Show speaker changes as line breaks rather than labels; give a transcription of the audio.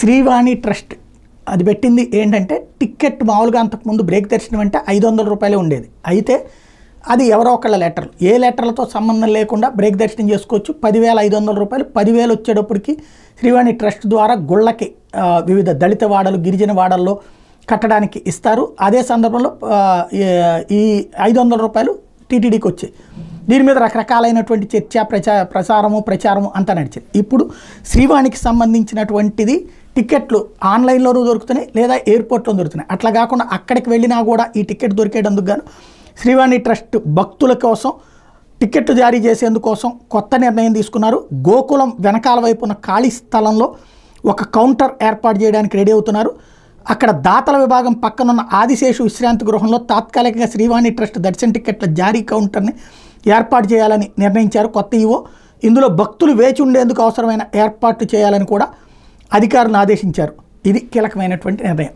Srivani trust అది పెట్టింది ఏంటంటే టికెట్ మామూలుగా అంతకుముందు బ్రేక్ దర్శనం అంటే 500 రూపాయలే ఉండేది. అయితే అది ఎవరో ఒకళ్ళ లెటర్లు, ఏ లెటర్లతో సంబంధం లేకుండా బ్రేక్ దర్శనం చేసుకోవచ్చు. 10,500 రూపాయలు, 10,000 వచ్చేటప్పటికి శ్రీవాణి ట్రస్ట్ ద్వారా గుళ్ళకి వివిధ దళిత వాడలు, గిరిజన వాడల్లో కట్టడానికి ఇస్తారు. అదే సందర్భంలో ఈ 500 రూపాయలు టీటీడీకి వచ్చాయి. దీని మీద రకరకాలైనటువంటి చర్చ, ప్రచారము అంతా నడిచింది. ఇప్పుడు శ్రీవాణికి సంబంధించినటువంటిది టికెట్లు ఆన్లైన్లోనూ దొరుకుతున్నాయి, లేదా ఎయిర్పోర్ట్లో దొరుకుతున్నాయి. అట్లా కాకుండా అక్కడికి వెళ్ళినా కూడా ఈ టికెట్ దొరికేటందుకు గాను శ్రీవాణి ట్రస్ట్ భక్తుల కోసం టికెట్లు జారీ చేసేందుకోసం కొత్త నిర్ణయం తీసుకున్నారు. గోకులం వెనకాల వైపు ఉన్న ఖాళీ స్థలంలో ఒక కౌంటర్ ఏర్పాటు చేయడానికి రెడీ అవుతున్నారు. అక్కడ దాతల విభాగం పక్కనున్న ఆదిశేషు విశ్రాంతి గృహంలో తాత్కాలికంగా శ్రీవాణి ట్రస్ట్ దర్శన టికెట్ల జారీ కౌంటర్ని ఏర్పాటు చేయాలని నిర్ణయించారు కొత్త ఈవో. ఇందులో భక్తులు వేచి ఉండేందుకు అవసరమైన ఏర్పాట్లు చేయాలని కూడా అధికారులను ఆదేశించారు. ఇది కీలకమైనటువంటి నిర్ణయం.